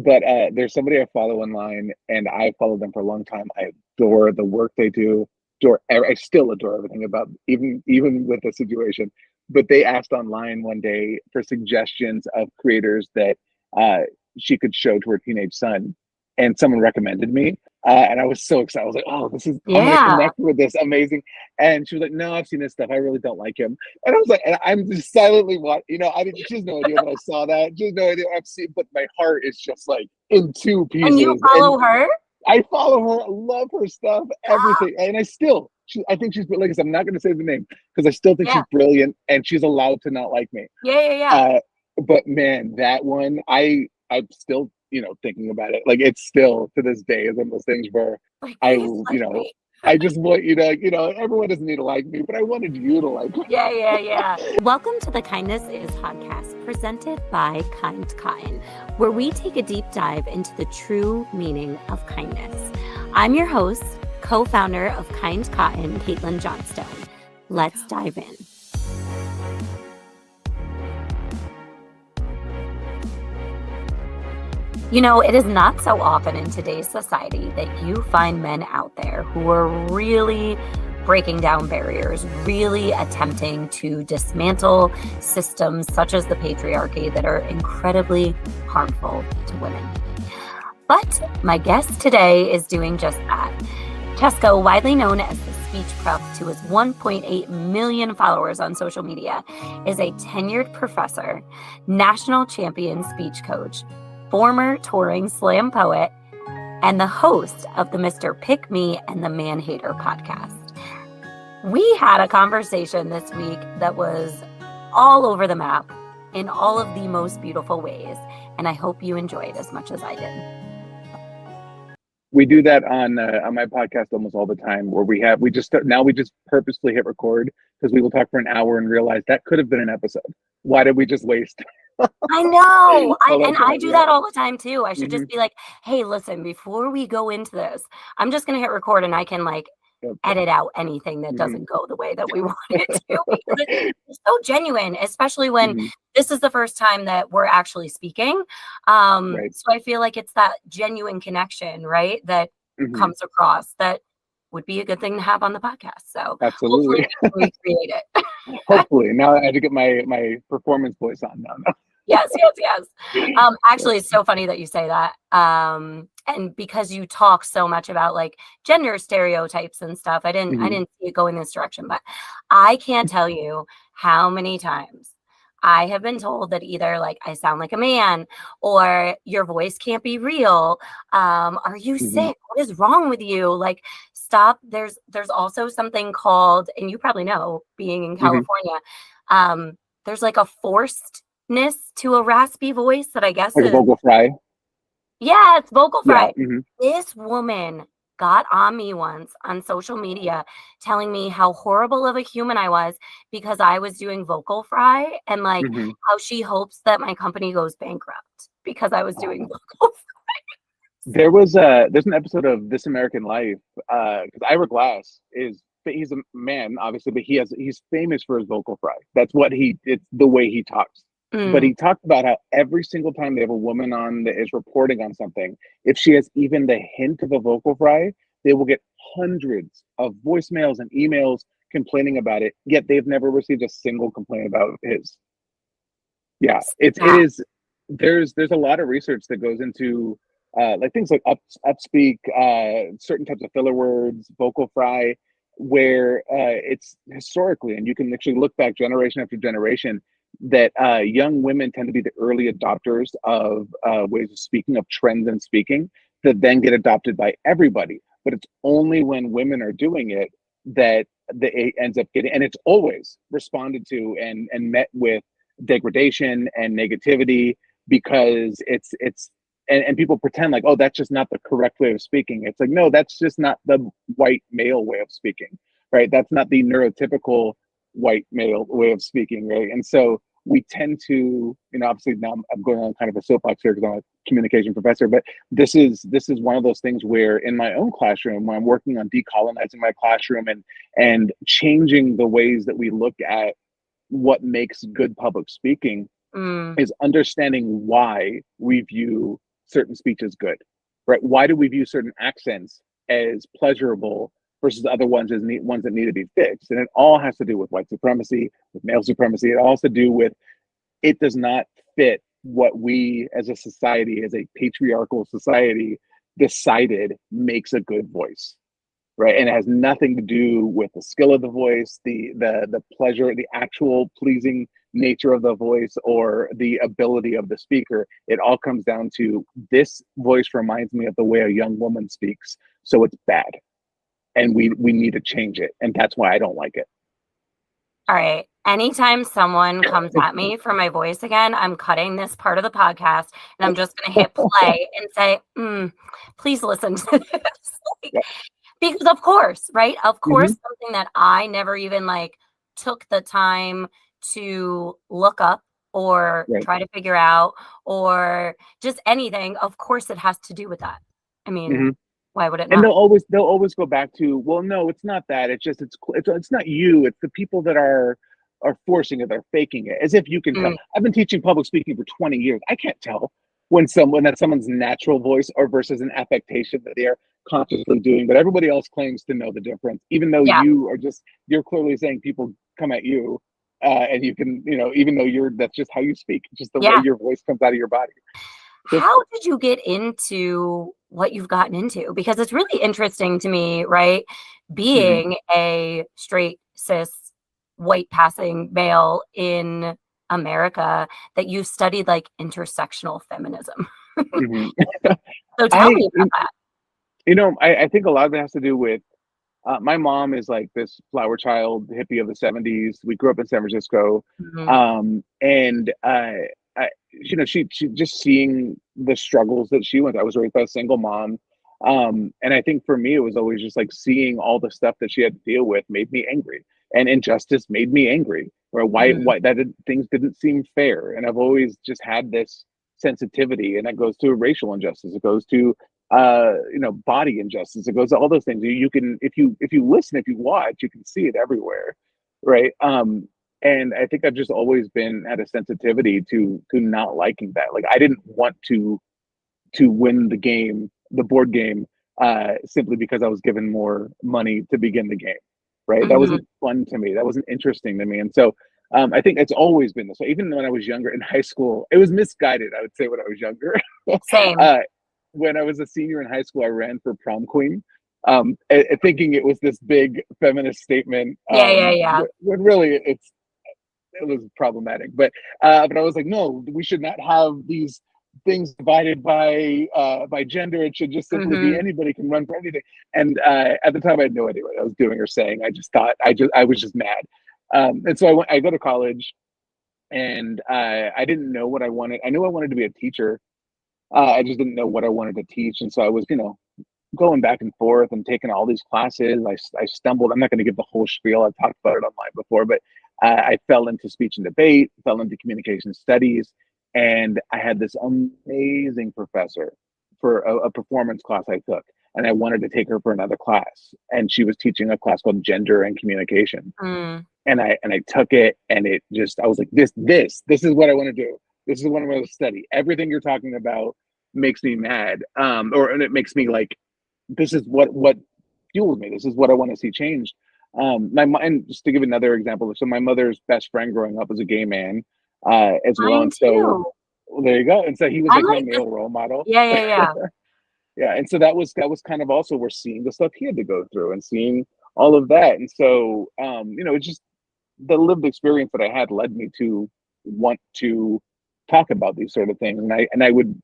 but there's somebody I follow online, and I followed them for a long time. I adore the work they do. I still adore everything about even with the situation. But they asked online one day for suggestions of creators that uh, she could show to her teenage son, and someone recommended me. And I was so excited. I was like, "Oh, I'm gonna Yeah. connect with this amazing." And she was like, "No, I've seen this stuff. I really don't like him." And I was like, and I'm just silently watching. I didn't. She has no idea that I saw that. She has no idea I've seen. But my heart is just like in two And you pieces. And follow her? I follow her. I love her stuff, everything. And I think she's. Like I said, I'm not going to say the name because I still think Yeah. she's brilliant, and she's allowed to not like me. Yeah. But man, that one, I'm still, thinking about it. Like it's still to this day is one of those things where Like, I, please like me. I just want everyone doesn't need to like me, but I wanted you to like me. Yeah. Welcome to the Kindness Is podcast, presented by Kind Cotton, where we take a deep dive into the true meaning of kindness. I'm your host, co-founder of Kind Cotton, Caitlin Johnstone. Let's dive in. It is not so often in today's society that you find men out there who are really breaking down barriers, really attempting to dismantle systems such as the patriarchy that are incredibly harmful to women. But my guest today is doing just that. Chesko, widely known as the speech prep to his 1.8 million followers on social media, is a tenured professor, national champion speech coach, former touring slam poet, and the host of the Mr. Pick Me and the Man Hater podcast. We had a conversation this week that was all over the map in all of the most beautiful ways, and I hope you enjoyed as much as I did. We do that on my podcast almost all the time, where we just purposely hit record because we will talk for an hour and realize that could have been an episode. Why did we just waste? I know. I do yeah. that all the time too. I should Mhm. just be like, hey, listen, before we go into this, I'm just going to hit record and I can Yep. edit out anything that Mhm. doesn't go the way that we want it to, because it's so genuine, especially when Mhm. this is the first time that we're actually speaking. Right. So I feel like it's that genuine connection, right, that Mhm. comes across that would be a good thing to have on the podcast. So hopefully Absolutely. we can recreate it. Hopefully. Now I had to get my performance voice on now. Yes. Actually, it's so funny that you say that. And because you talk so much about gender stereotypes and stuff, I didn't Mhm. see it go in this direction, but I can't tell you how many times I have been told that either I sound like a man or your voice can't be real. Are you Mhm. sick? What is wrong with you? Stop. There's also something called, and you probably know, being in California, there's a forcedness to a raspy voice that I guess Like a is, vocal fry. yeah, it's vocal Yeah. fry. Mhm. This woman got on me once on social media telling me how horrible of a human I was because I was doing vocal fry, and Mhm. how she hopes that my company goes bankrupt because I was doing Oh. vocal fry. There's an episode of This American Life because Ira Glass he's a man obviously, but he's famous for his vocal fry. It's the way he talks. But Mm, he talked about how every single time they have a woman on that is reporting on something, if she has even the hint of a vocal fry, they will get hundreds of voicemails and emails complaining about it. Yet they've never received a single complaint about his. Yeah, it stop. is. There's a lot of research that goes into things like upspeak, certain types of filler words, vocal fry, where it's historically, and you can actually look back generation after generation, that young women tend to be the early adopters of ways of speaking, of trends in speaking, that then get adopted by everybody. But it's only when women are doing it that it ends up getting, and it's always responded to and met with degradation and negativity because and people pretend like, oh, that's just not the correct way of speaking. It's like, no, that's just not the white male way of speaking, right? That's not the neurotypical white male way of speaking, right? And so we tend to, obviously now I'm going on kind of a soapbox here because I'm a communication professor, but this is one of those things where in my own classroom, when I'm working on decolonizing my classroom and changing the ways that we look at what makes good public speaking, Mm, is understanding why we view certain speech as good, right? Why do we view certain accents as pleasurable versus other ones as ones that need to be fixed? And it all has to do with white supremacy, with male supremacy. It all has to do with, it does not fit what we as a society, as a patriarchal society, decided makes a good voice, right? And it has nothing to do with the skill of the voice, the pleasure, the actual pleasing nature of the voice, or the ability of the speaker. It all comes down to, this voice reminds me of the way a young woman speaks, so it's bad, and we need to change it, and that's why I don't like it. All right. Anytime someone comes at me for my voice again, I'm cutting this part of the podcast and I'm just going to hit play and say, please listen to this. Yeah. Because of course, right? Of course, Mm-hmm. something that I never even like took the time to look up or Right. try to figure out or just anything. Of course, it has to do with that. I mean, Mm-hmm. why would it And not? they'll always go back to, well, no, it's not that. It's just, it's not you. It's the people that are forcing it, they're faking it, as if you can tell. Mm, I've been teaching public speaking for 20 years. I can't tell that's someone's natural voice or versus an affectation that they are consciously doing. But everybody else claims to know the difference, even though yeah. you're clearly saying people come at you, and you can, even though that's just how you speak, just the way Yeah. your voice comes out of your body. How did you get into what you've gotten into? Because it's really interesting to me, right? Mhm. Being a straight, cis, white passing male in America, that you studied like intersectional feminism. Mhm. So tell I, me about that. I think a lot of it has to do with, my mom is like this flower child hippie of the 70s. We grew up in San Francisco. Mhm. And she just seeing the struggles that she went through. I was raised by a single mom. And I think for me, it was always just like seeing all the stuff that she had to deal with made me angry, and injustice made me angry. Or Mhm. things didn't seem fair. And I've always just had this sensitivity, and that goes to racial injustice. It goes to body injustice. It goes to all those things. You can, if you listen, if you watch, you can see it everywhere, right? And I think I've just always been at a sensitivity to not liking that. Like, I didn't want to win the board game, simply because I was given more money to begin the game, right? That Mhm. wasn't fun to me. That wasn't interesting to me. And so, I think it's always been this way. Even when I was younger in high school, it was misguided, I would say, when I was younger. Same. uh, when I was a senior in high school, I ran for prom queen, thinking it was this big feminist statement, Yeah, yeah, yeah. when really it was problematic. But I was like, no, we should not have these things divided by gender. It should just simply be Mhm. anybody can run for anything. And at the time, I had no idea what I was doing or saying. I just thought I was just mad. And so I go to college, and I didn't know what I wanted. I knew I wanted to be a teacher. I just didn't know what I wanted to teach, and so I was, going back and forth and taking all these classes. I stumbled. I'm not going to give the whole spiel. I've talked about it online before, but I fell into speech and debate, fell into communication studies, and I had this amazing professor for a performance class I took, and I wanted to take her for another class, and she was teaching a class called Gender and Communication, Mm. and I took it, and it just, I was like, this is what I want to do. This is what I want to study. Everything you're talking about makes me mad, and it makes me like, this is what fuels me. This is what I want to see changed. And just to give another example, so my mother's best friend growing up was a gay man, as well, Mine and so, too. well, there you go. And so he was I'm like my like this. male role model. Yeah, yeah, yeah. Yeah, and so that was kind of also, we're seeing the stuff he had to go through and seeing all of that, and so, it's just the lived experience that I had led me to want to talk about these sort of things, and I would,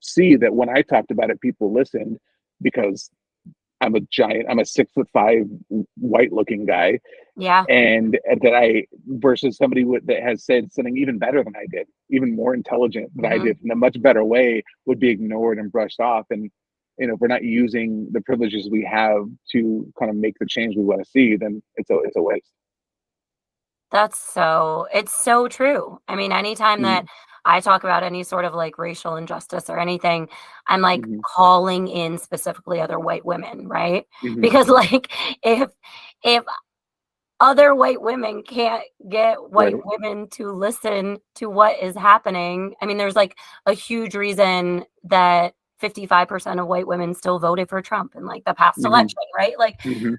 see that when I talked about it, people listened, because I'm a 6'5" white looking guy, Yeah. and that I versus somebody that has said something even better than I did, even more intelligent than I Mhm. did, in a much better way, would be ignored and brushed off. And if we're not using the privileges we have to kind of make the change we want to see, then it's a waste. It's so true. I mean, anytime that Mhm. I talk about any sort of like racial injustice or anything, I'm like Mhm. calling in specifically other white women, right? Mhm. Because like if if other white women can't get white Right. women to listen to what is happening. I mean, there's like a huge reason that 55% of white women still voted for Trump in like the past Hmm. election, right? Like Hmm.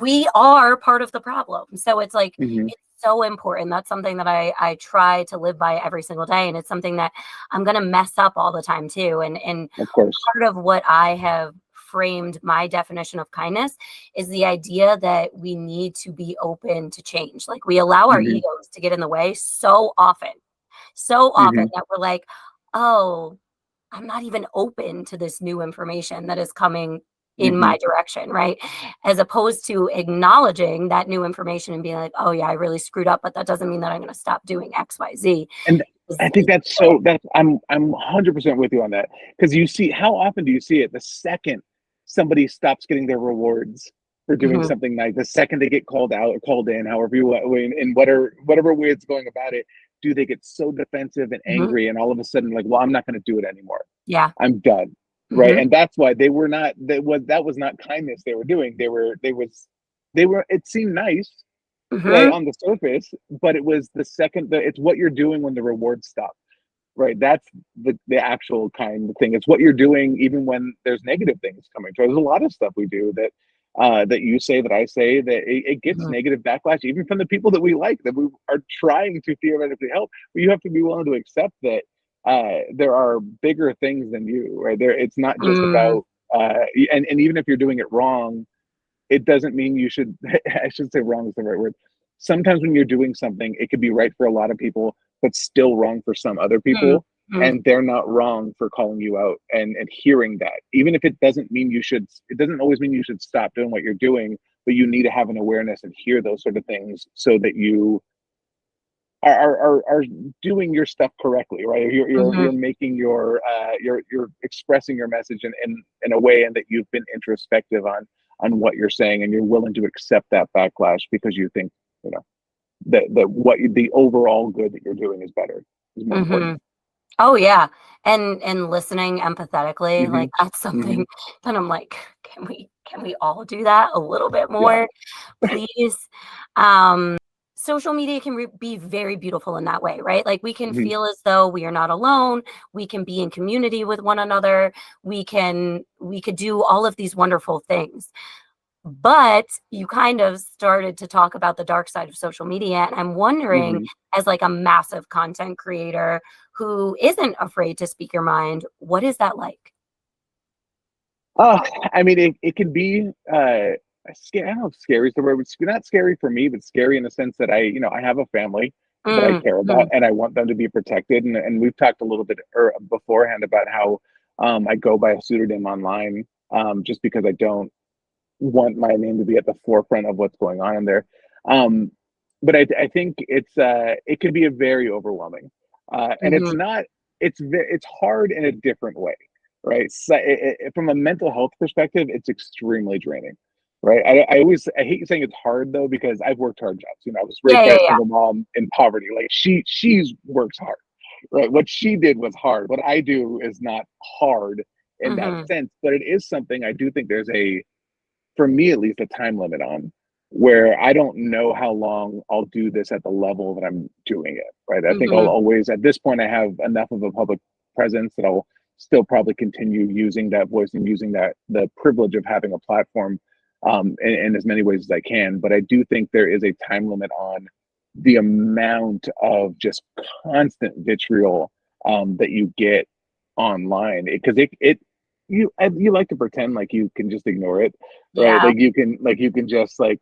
we are part of the problem. So it's like Hmm. it's so important. That's something that I try to live by every single day. And it's something that I'm gonna mess up all the time too. And Of course. part of what I have framed my definition of kindness is the idea that we need to be open to change. Like we allow our Hmm. egos to get in the way so often Hmm. that we're like, oh, I'm not even open to this new information that is coming in Hmm. my direction, right? As opposed to acknowledging that new information and being like, oh yeah, I really screwed up, but that doesn't mean that I'm going to stop doing X, Y, Z. And I think Is that's so that's I'm 100% with you on that, because you see, how often do you see it? The second somebody stops getting their rewards for doing Mhm, something nice, the second they get called out or called in, however you want, in whatever way it's going about it, do they get so defensive and mhm. angry, and all of a sudden like, well, I'm not going to do it anymore. Yeah. I'm done. Right. Mhm, And that's why they were not, that was not kindness they were doing. They were, it seemed nice, right, mhm, on the surface, but it was the second that it's what you're doing when the rewards stop. Right. That's the actual kind of thing. It's what you're doing even when there's negative things coming. So there's a lot of stuff we do that that you say, that I say, that it gets mhm, negative backlash, even from the people that we like, that we are trying to theoretically help. But you have to be willing to accept that there are bigger things than you. Right. There, it's not just mm, about and even if you're doing it wrong, it doesn't mean you should. I should say wrong is the right word. Sometimes when you're doing something, it could be right for a lot of people, but still wrong for some other mm, people. mm, And they're not wrong for calling you out and hearing that. Even if it doesn't mean you should, it doesn't always mean you should stop doing what you're doing, but you need to have an awareness and hear those sort of things so that you are doing your stuff correctly, right? You're mhm, making your you're expressing your message in a way, and that you've been introspective on what you're saying, and you're willing to accept that backlash because you think, you know, that what the overall good that you're doing is better, is more important. mhm. Oh yeah. And listening empathetically, Hmm. like that's Hmm. something that I'm like, can we all do that a little bit Yeah. more, please? Um, Social media can be very beautiful in that way, right? Like we can Hmm. feel as though we are not alone. We can be in community with one another. We could do all of these wonderful things. But you kind of started to talk about the dark side of social media, and I'm wondering, Hmm. as like a massive content creator who isn't afraid to speak your mind, what is that like? Oh, I mean, it can be scary. I don't know if scary is the word. It's not scary for me, but scary in the sense that I have a family that I Mm, care about, mhm, and I want them to be protected. And we've talked a little bit beforehand about how I go by a pseudonym online, just because I don't want my name to be at the forefront of what's going on in there. Um, but I think it can be a very overwhelming, and it's mhm, not. It's hard in a different way, right? So from a mental health perspective, it's extremely draining, right? I hate saying it's hard though, because I've worked hard jobs. I was yeah, raised by yeah, a yeah, single mom in poverty. Like she's works hard, right? What she did was hard. What I do is not hard in that mhm, sense, but it is something I do think there's a, for me at least, a time limit on, where I don't know how long I'll do this at the level that I'm doing it. Right. I think I'll mhm, always, at this point, I have enough of a public presence that I'll still probably continue using that voice and using that, the privilege of having a platform, in as many ways as I can. But I do think there is a time limit on the amount of just constant vitriol that you get online, because it you like to pretend like you can just ignore it, right? yeah, Like you can just like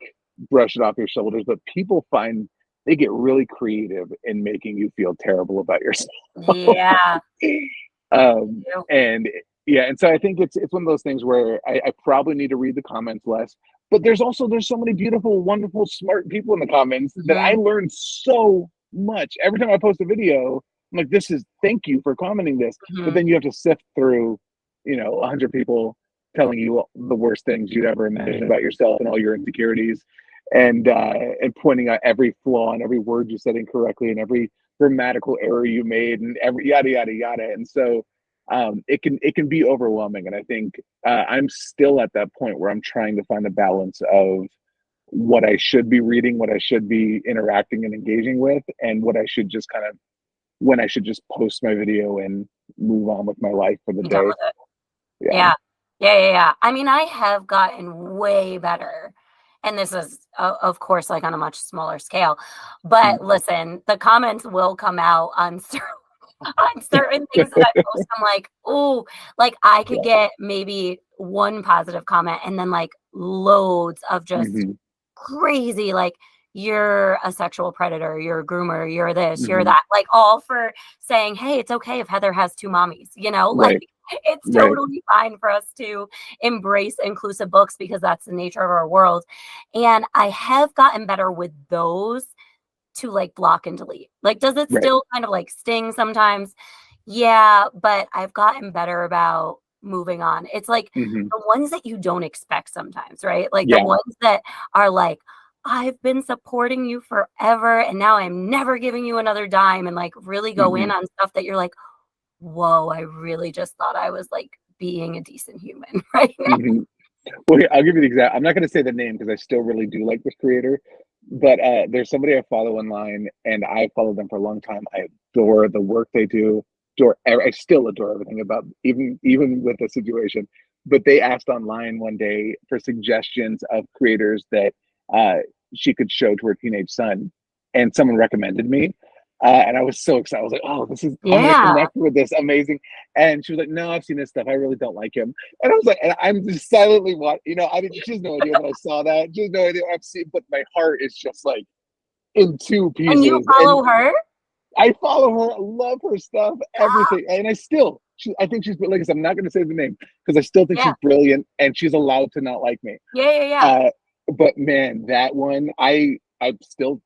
brush it off your shoulders, but people find they get really creative in making you feel terrible about yourself. yeah. Yep. And yeah, and so I think it's one of those things where I probably need to read the comments less. But there's so many beautiful, wonderful, smart people in the comments that I Mhm, learn so much. Every time I post a video, I'm like, this is, thank you for commenting this. But mhm, then you have to sift through, 100 people telling you the worst things you'd ever imagine about yourself and all your insecurities, and pointing out every flaw and every word you said incorrectly and every grammatical error you made and every yada yada yada. And so it can be overwhelming. And I think I'm still at that point where I'm trying to find a balance of what I should be reading, what I should be interacting and engaging with, and what I should just kind of when I should just post my video and move on with my life for the Be done day. with it. Yeah. Yeah. Yeah, yeah, yeah. I mean, I have gotten way better. And this is, of course, like on a much smaller scale. Mm. But listen, the comments will come out on on certain things that I post. I'm like, oh, like I could Yeah. get maybe one positive comment and then like loads of just Hmm. crazy, like, you're a sexual predator, you're a groomer, you're this, you're Hmm. that, like all for saying, hey, it's okay if Heather has two mommies, like Right. it's Right. totally fine for us to embrace inclusive books because that's the nature of our world. And I have gotten better with those to like block and delete. Like, does it Right. still kind of like sting sometimes? Yeah, but I've gotten better about moving on. It's like Hmm. the ones that you don't expect sometimes, right? Like the Yeah. ones that are like, I've been supporting you forever and now I'm never giving you another dime, and like really go in Hmm. on stuff that you're like, whoa, I really just thought I was like being a decent human right now. Hmm. Well, here, I'll give you the exact. I'm not going to say the name because I still really do like this creator, but there's somebody I follow online, and I followed them for a long time. I adore the work they do. I still adore everything about even with the situation. But they asked online one day for suggestions of creators that uh, she could show to her teenage son, and someone recommended me. And I was so excited. I was like, "Oh, I'm gonna Yeah. connect with this amazing." And she was like, "No, I've seen this stuff. I really don't like him." And I was like, and I'm just silently watching. I mean, she has no idea that I saw that. She has no idea what I've seen, but my heart is just like in two And you pieces. And follow her? I follow her, I love her stuff, Ah, everything. And I think she's, like I said, I'm not going to say the name because I still think yeah. she's brilliant and she's allowed to not like me. Yeah, yeah, yeah. Uh, but man, that one, I'm still,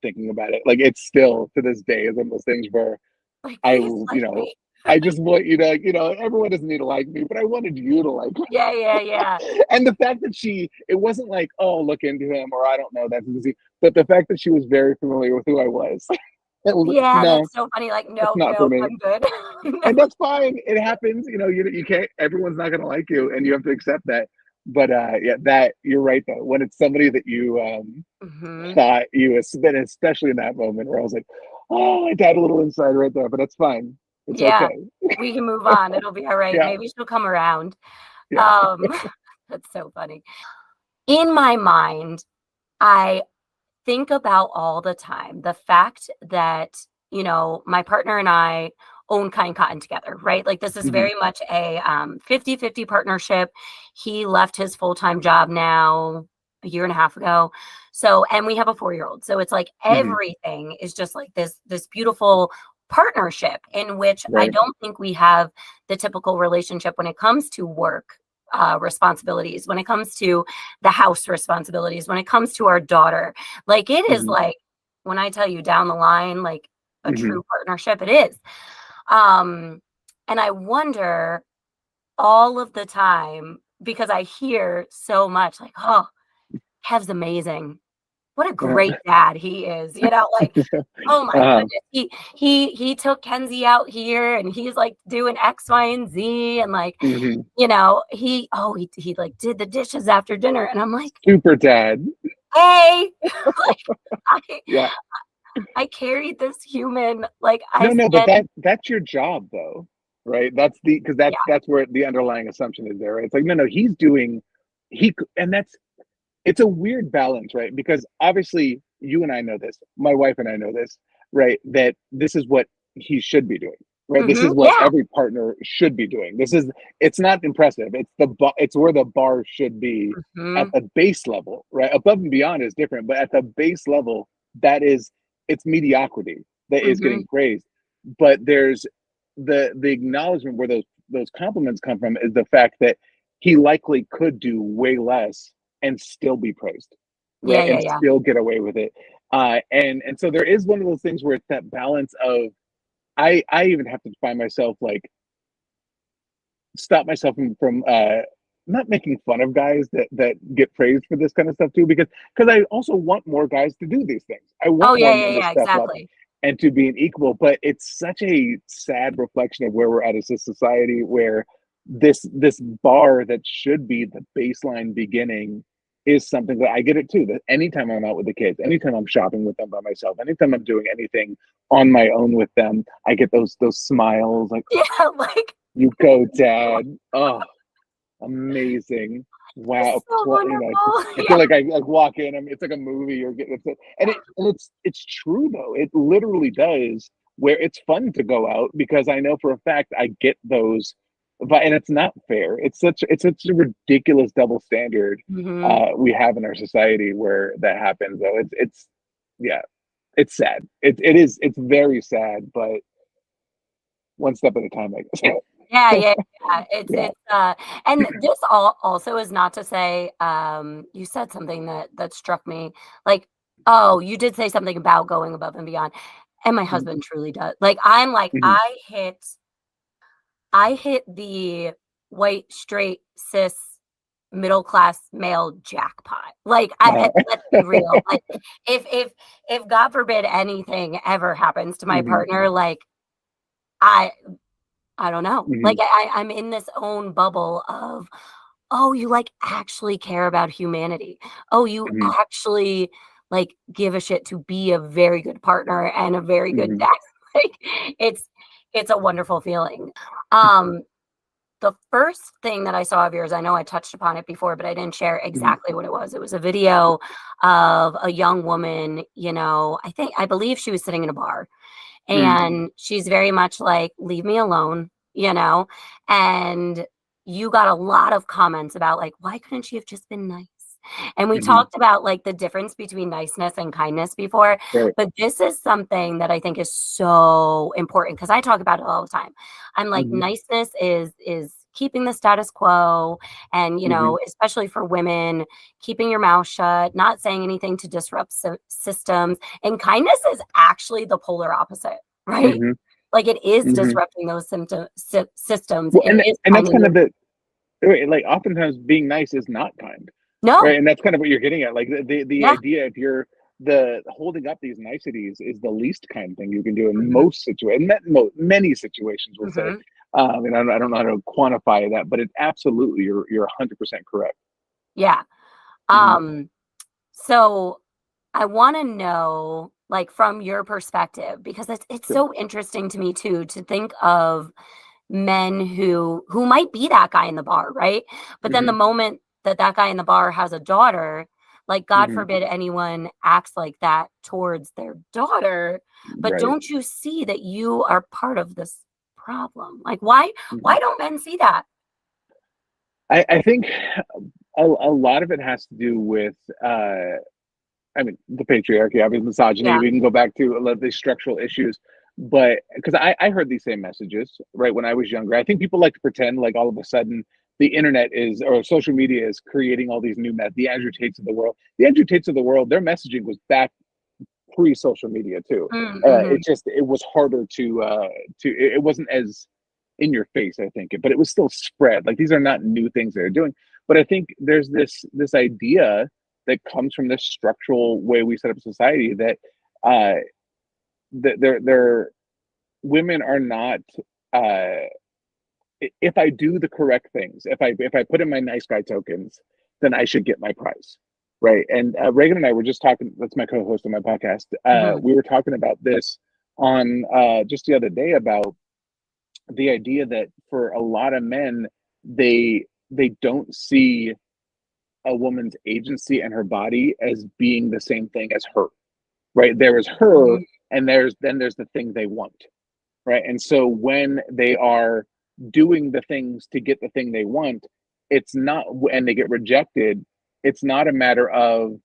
thinking about it. Like it's still to this day is one of those things where Like, I, please you like know, me. I just want everyone doesn't need to like me, but I wanted you to like me. Yeah, yeah, yeah. And the fact that it wasn't like, oh, look into him, or I don't know, that's easy. But the fact that she was very familiar with who I was, Yeah, no, that's so funny. Like, that's no, not for no, me. I'm good. No. And that's fine. It happens. You can't, everyone's not going to like you and you have to accept that. But yeah, that you're right though. When it's somebody that you Hmm. thought you was, then especially in that moment where I was like, oh, I got a little inside right there, but that's fine. It's Yeah, okay. we can move on. It'll be all right. Yeah. Maybe she'll come around. Yeah. Um, that's so funny. In my mind, I think about all the time the fact that, my partner and I own Kind Cotton together, right? Like this is Hmm. very much a 50-50 partnership. He left his full-time job now a year and a half ago. So, and we have a 4-year-old. So it's like Hmm. everything is just like this beautiful partnership in which I Right. don't think we have the typical relationship when it comes to work responsibilities, when it comes to the house responsibilities, when it comes to our daughter. Like it is Hmm. like when I tell you down the line, like a Hmm. true partnership, it is. Um, and I wonder all of the time because I hear so much like, oh, Kev's amazing. What a great dad he is, like, oh my Uh, goodness. He took Kenzie out here and he's like doing X, Y, and Z. And like, hmm. he like did the dishes after dinner. And I'm like, Super dad. hey, like I Yeah. I carried this human, like I No, no, but spent, that's your job though, right? Because yeah, that's where the underlying assumption is there, right? It's like, no, no, he's doing, and it's a weird balance, right? Because obviously you and I know this, my wife and I know this, right? That this is what he should be doing, right? This is what yeah, every partner should be doing. It's not impressive. It's where the bar should be at hmm, the base level, right? Above and beyond is different, but at the base level, that is, it's mediocrity that is hmm, getting praised. But there's the acknowledgement where those compliments come from is the fact that he likely could do way less and still be praised, yeah, right? yeah, And yeah, still get away with it. And so there is one of those things where it's that balance of I even have to find myself like stop myself from not making fun of guys that get praised for this kind of stuff too, because I also want more guys to do these things. I oh want yeah, more yeah, men to yeah, step up exactly. and to be an equal, but it's such a sad reflection of where we're at as a society where this bar that should be the baseline beginning is something that I get it too. That anytime I'm out with the kids, anytime I'm shopping with them by myself, anytime I'm doing anything on my own with them, I get those smiles like, Yeah, like "You go, Dad! Oh, amazing! it's Wow!" so You know, wonderful. I Yeah. feel like I like walk in. It's like a movie, or it's true though. It literally does. Where it's fun to go out because I know for a fact I get those, but and it's not fair. It's such a ridiculous double standard Hmm. we have in our society where that happens. Though it's yeah, it's sad. It's very sad, but one step at a time, I guess. Yeah, yeah, yeah. Yeah. And this also is not to say, you said something that struck me. Like, oh, you did say something about going above and beyond. And my Mhm. husband truly does. Like, I'm like, Mhm. I hit the white, straight, cis, middle class male jackpot. Like, Uh, let's be real. Like, if God forbid anything ever happens to my mhm. partner, like I I don't know. Like Mhm. I'm in this own bubble of, oh, you like actually care about humanity. Oh, you Mhm. actually like give a shit to be a very good partner and a very good Mhm. dad. Like it's it's a wonderful feeling. Um the first thing that I saw of yours, I know I touched upon it before, but I didn't share Mhm. exactly what it was. It was a video of a young woman, I believe she was sitting in a bar Mhm. and she's very much like, "Leave me alone," you know? And you got a lot of comments about, like, "Why couldn't she have just been nice?" And we Mhm. talked about, like, the difference between niceness and kindness before, Right. but this is something that I think is so important because I talk about it all the time. I'm like, Mhm. niceness is keeping the status quo and, Mhm. especially for women, keeping your mouth shut, not saying anything to disrupt systems, and kindness is actually the polar opposite, right? Mhm. Like it is Mhm. disrupting those systems. Well, It is and that's finding kind new. of the right, like oftentimes being nice is not kind, right? No, And that's kind of what you're getting at. Like the yeah, idea if you're the holding up these niceties is the least kind thing you can do in hmm most situations, many situations, we'll say. hmm And I don't know how to quantify that, but it's absolutely you're 100% correct. yeah. Mhm. Um, so I want to know, like, from your perspective, because it's Sure. so interesting to me too to think of men who might be that guy in the bar, right? But then the Hmm. moment that that guy in the bar has a daughter, like God Hmm. forbid anyone acts like that towards their daughter, but Right. don't you see that you are part of this problem? Like why Mhm. don't men see that? I think a lot of it has to do with I mean, the patriarchy, obviously, misogyny. Yeah. We can go back to a lot of these structural issues, but because I heard these same messages right when I was younger. I think people like to pretend like all of a sudden the internet is or social media is creating all these new the Andrew Tates of the world. The Andrew Tates of the world, their messaging was back pre-social media too. Mm-hmm. It was harder it wasn't as in your face, I think, but it was still spread. Like these are not new things they're doing. But I think there's this idea that comes from this structural way we set up society that uh that they're women are not uh if I do the correct things, if I put in my nice guy tokens, then I should get my prize. Right. And Reagan and I were just talking, that's my co-host on my podcast. Hmm. We were talking about this on just the other day about the idea that for a lot of men, they don't see a woman's agency and her body as being the same thing as her. Right. There is her, Hmm. and there's the thing they want. Right. And so when they are doing the things to get the thing they want, it's not, and they get rejected, it's not a matter of,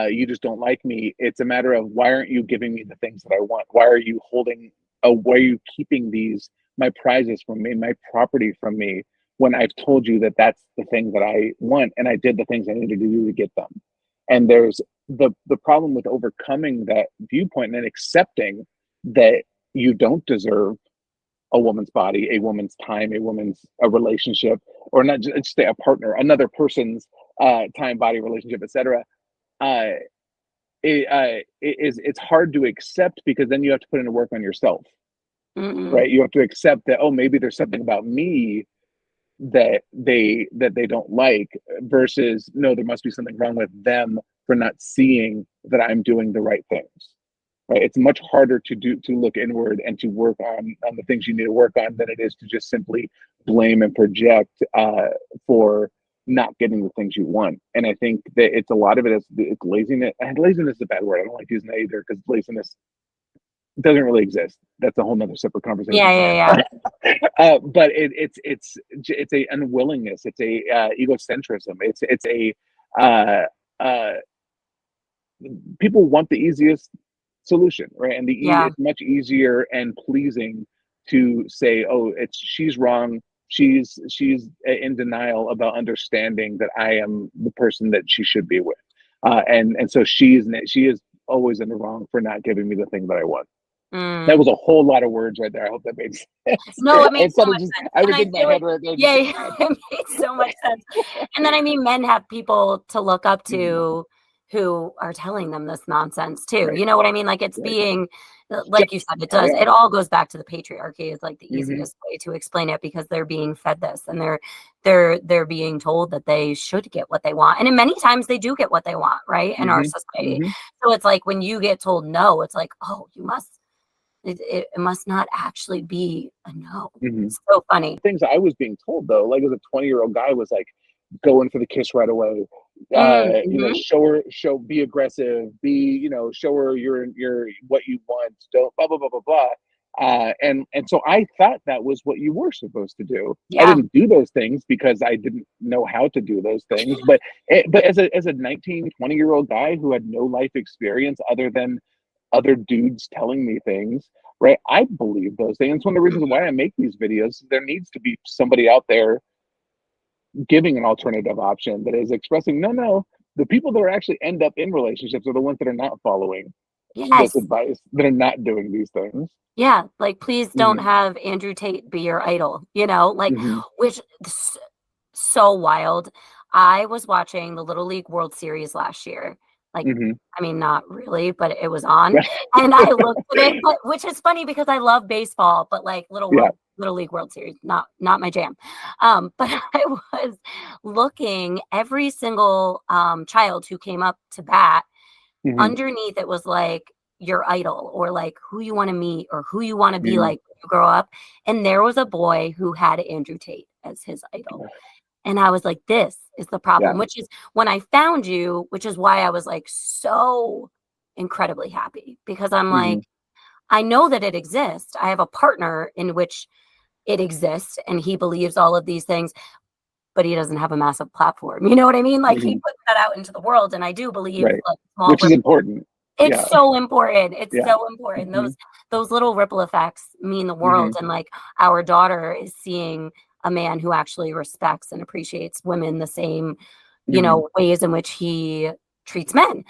you just don't like me. It's a matter of why aren't you giving me the things that I want? Why are you why are you keeping my prizes from me, my property from me, when I've told you that that's the thing that I want and I did the things I needed to do to get them? And there's the problem with overcoming that viewpoint and accepting that you don't deserve a woman's body, a woman's time, a relationship, or not just say a partner, another person's time, body, relationship, etc. Uh, it's hard to accept because then you have to put in the work on yourself, Hmm. right? You have to accept that, oh, maybe there's something about me that they don't like, versus no, there must be something wrong with them for not seeing that I'm doing the right things. Right? It's much harder to look inward and to work on the things you need to work on than it is to just simply blame and project for not getting the things you want. And I think that it's a lot of it is it's laziness. And laziness is a bad word. I don't like using that either, because laziness doesn't really exist. That's a whole nother separate conversation. Yeah. But it's a unwillingness. It's a egocentrism. It's a uh, people want the easiest solution, right? And Yeah. it's much easier and pleasing to say, oh, it's she's wrong. She's in denial about understanding that I am the person that she should be with, and so she is always in the wrong for not giving me the thing that I want. That Mm. was a whole lot of words right there. I hope that made sense. No, it made so much sense. I And was I in my feel head like, right there. yeah, Just, yeah, it made so much sense. And then, I mean, men have people to look up Mhm. to who are telling them this nonsense too. Right, You know what I mean? Like it's right. being, Yep. like you said, Oh yeah. it all goes back to the patriarchy is like the Hmm. easiest way to explain it, because they're being fed this and they're being told that they should get what they want. And in many times they do get what they want, right? In our Hmm. society. Hmm. So it's like when you get told no, it's like, oh, you must, it must not actually be a no. Hmm. It's so funny. Things I was being told though, like as a 20-year-old guy, was like going for the kiss right away. Mhm. Be aggressive, show her your what you want. Don't blah blah blah blah blah. And so I thought that was what you were supposed to do. I Yeah. didn't do those things because I didn't know how to do those things. But as a 19, 20-year-old guy who had no life experience other than other dudes telling me things, right? I believe those things. It's one of the reasons Mhm. why I make these videos. There needs to be somebody out there giving an alternative option that is expressing, no, the people that are actually end up in relationships are the ones that are not following this Yes. advice, that are not doing these things. Yeah, like, please don't Hmm. have Andrew Tate be your idol, like, Hmm. which so wild. I was watching the Little League World Series last year. Like, Hmm. I mean, not really, but it was on. And I looked at it, but which is funny because I love baseball, but like Yeah. Little League World Series, not my jam. But I was looking every single child who came up to bat, Hmm. underneath it was like your idol or like who you want to meet or who you want to be Hmm. like when you grow up. And there was a boy who had Andrew Tate as his idol. And I was like, this is the problem, Yeah. which is when I found you, which is why I was like so incredibly happy, because I'm Hmm. like, I know that it exists. I have a partner in which it exists and he believes all of these things, but he doesn't have a massive platform. You know what I mean? Like he Hmm. puts that out into the world. And I do believe Right. like small Which is ripple. important. It's Yeah. so important. It's Yeah. so important. Hmm. Those little ripple effects mean the Hmm. world. And like our daughter is seeing a man who actually respects and appreciates women the same, Hmm. ways in which he treats men.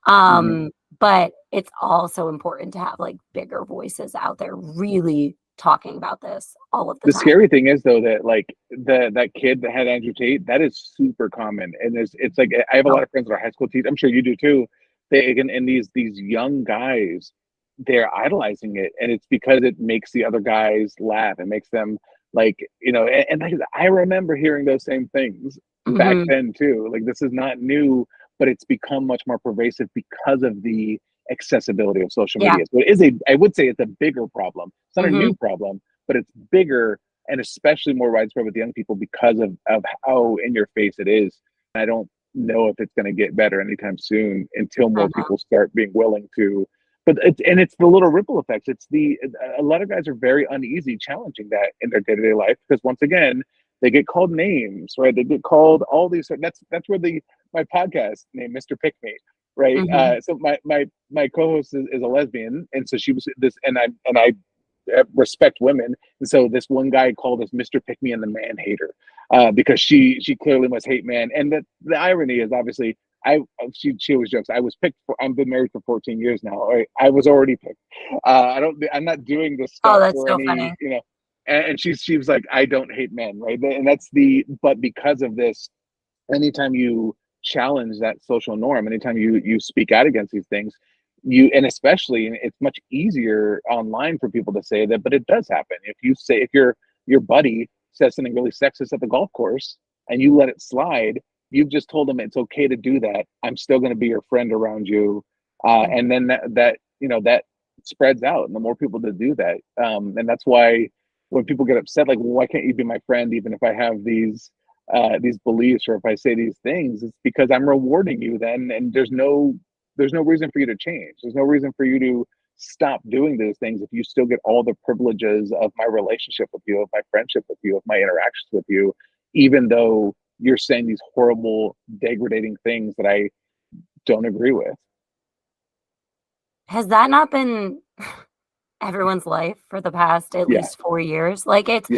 Hmm. But it's also important to have like bigger voices out there really talking about this all of the The time. scary thing is though that like that kid that had Andrew Tate, that is super common, and it's like I have a Oh, lot of friends that are high school teachers. I'm sure you do too. They again, and these young guys, they're idolizing it, and it's because it makes the other guys laugh. It makes them like and like I remember hearing those same things back mhm. then too. Like this is not new, but it's become much more pervasive because of the accessibility of social Yeah. media. So it is I would say it's a bigger problem. It's not a Hmm. new problem, but it's bigger and especially more widespread with young people because of how in your face it is. I don't know if it's going to get better anytime soon until more Hmm. people start being willing to. But it's the little ripple effects. It's a lot of guys are very uneasy challenging that in their day-to-day life because once again they get called names, right? They get called all these. That's where the my podcast name, Mr. Pick Me, right? Hmm. So my co-host is a lesbian, and so she was this, and I respect women. And so this one guy called us Mr. Pick Me and the Man Hater because she clearly must hate men. And the irony is obviously she always jokes I was picked for. I've been married for 14 years now. I was already picked. I'm not doing this Oh, stuff that's for so any funny. And she was like I don't hate men, right? And that's the but because of this, anytime you challenge that social norm, anytime you speak out against these things, and especially it's much easier online for people to say that, but it does happen. If you say if your buddy says something really sexist at the golf course and you let it slide, you've just told them it's okay to do that. I'm still going to be your friend around you. And then that spreads out, and the more people that do that. And that's why when people get upset, like, well, why can't you be my friend even if I have these beliefs or if I say these things? It's because I'm rewarding you then, and there's no reason for you to change. There's no reason for you to stop doing those things if you still get all the privileges of my relationship with you, of my friendship with you, of my interactions with you, even though you're saying these horrible, degrading things that I don't agree with. Has that not been everyone's life for the past at least 4 years? Like, it's,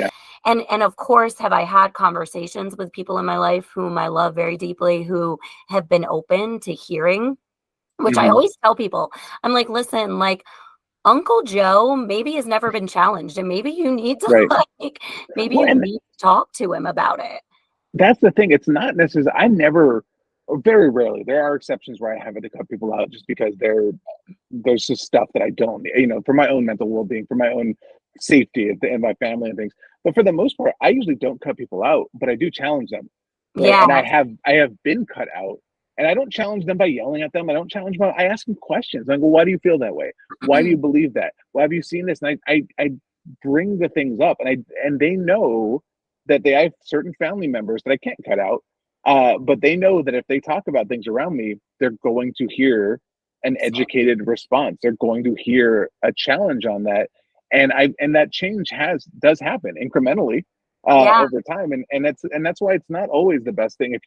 and of course, have I had conversations with people in my life whom I love very deeply, who have been open to hearing, which I always tell people, I'm like, listen, like, Uncle Joe maybe has never been challenged, and maybe you need to need to talk to him about it. That's the thing. It's not necessarily, very rarely, there are exceptions where I have to cut people out just because there's just stuff that I don't, for my own mental well-being, for my own safety and my family and things. But for the most part, I usually don't cut people out, but I do challenge them. Right? Yeah. And I have been cut out, and I don't challenge them by yelling at them. I don't challenge them. I ask them questions. I go, why do you feel that way? Why do you believe that? Why have you seen this? And I bring the things up, and they know that I have certain family members that I can't cut out. But they know that if they talk about things around me, they're going to hear an educated response. They're going to hear a challenge on that. And that change does happen incrementally over time. And that's why it's not always the best thing. If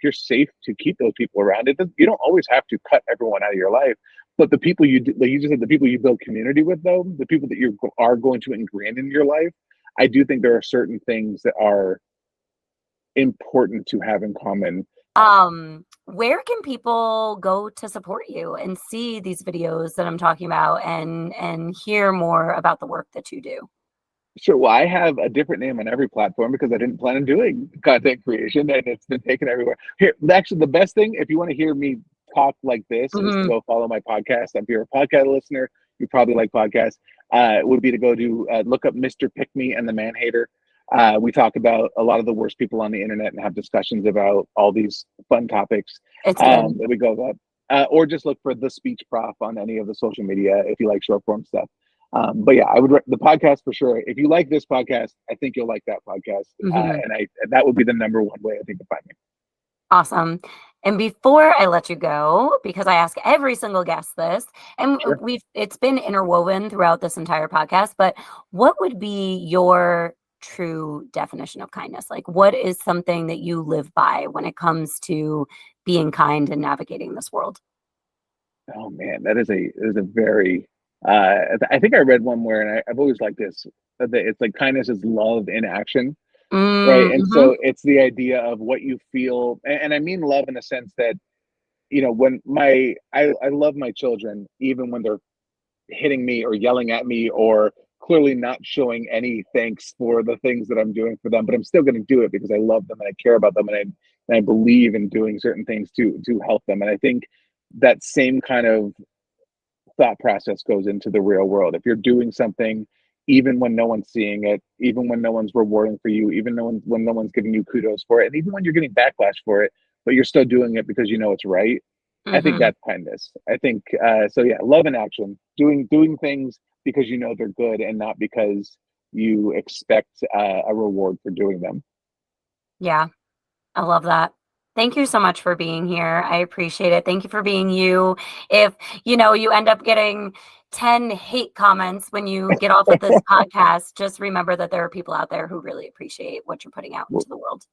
you're safe to keep those people around, you don't always have to cut everyone out of your life. But the people like you just said, the people you build community with, though, the people that you are going to ingrain in your life, I do think there are certain things that are important to have in common. Where can people go to support you and see these videos that I'm talking about and hear more about the work that you do? Sure. Well, I have a different name on every platform because I didn't plan on doing content creation, and it's been taken everywhere. Here, actually, the best thing, if you want to hear me talk like this, is to go follow my podcast. If you're a podcast listener, you probably like podcasts. Would be to go to look up Mr. Pick Me and the Man Hater. We talk about a lot of the worst people on the internet and have discussions about all these fun topics that we go about. Or just look for The Speech Prof on any of the social media if you like short form stuff. But yeah, I would the podcast for sure. If you like this podcast, I think you'll like that podcast. And that would be the number one way I think to find me. Awesome. And before I let you go, because I ask every single guest this, and it's been interwoven throughout this entire podcast, but what would be your true definition of kindness? Like, what is something that you live by when it comes to being kind and navigating this world? Oh man, that is a very I think I read one where, and I've always liked this, that it's like kindness is love in action. Right. And so it's the idea of what you feel. And I mean love in the sense that, when I love my children, even when they're hitting me or yelling at me or clearly not showing any thanks for the things that I'm doing for them, but I'm still going to do it because I love them and I care about them, and I believe in doing certain things to help them. And I think that same kind of thought process goes into the real world. If you're doing something, even when no one's seeing it, even when no one's rewarding for you, even when no one's giving you kudos for it, and even when you're getting backlash for it, but you're still doing it because you know it's right, I think that's kindness. I think so. Yeah, love in action, doing things because you know they're good and not because you expect a reward for doing them. Yeah, I love that. Thank you so much for being here. I appreciate it. Thank you for being you. If you end up getting 10 hate comments when you get off of this podcast, just remember that there are people out there who really appreciate what you're putting out into the world.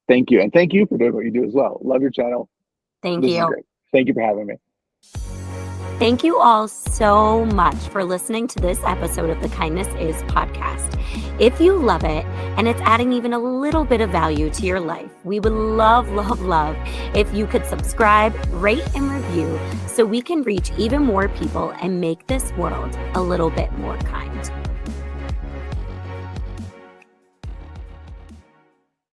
Thank you. And thank you for doing what you do as well. Love your channel. Thank you. Thank you for having me. Thank you all so much for listening to this episode of the Kindness Is podcast. If you love it and it's adding even a little bit of value to your life, we would love, love, love if you could subscribe, rate, and review so we can reach even more people and make this world a little bit more kind.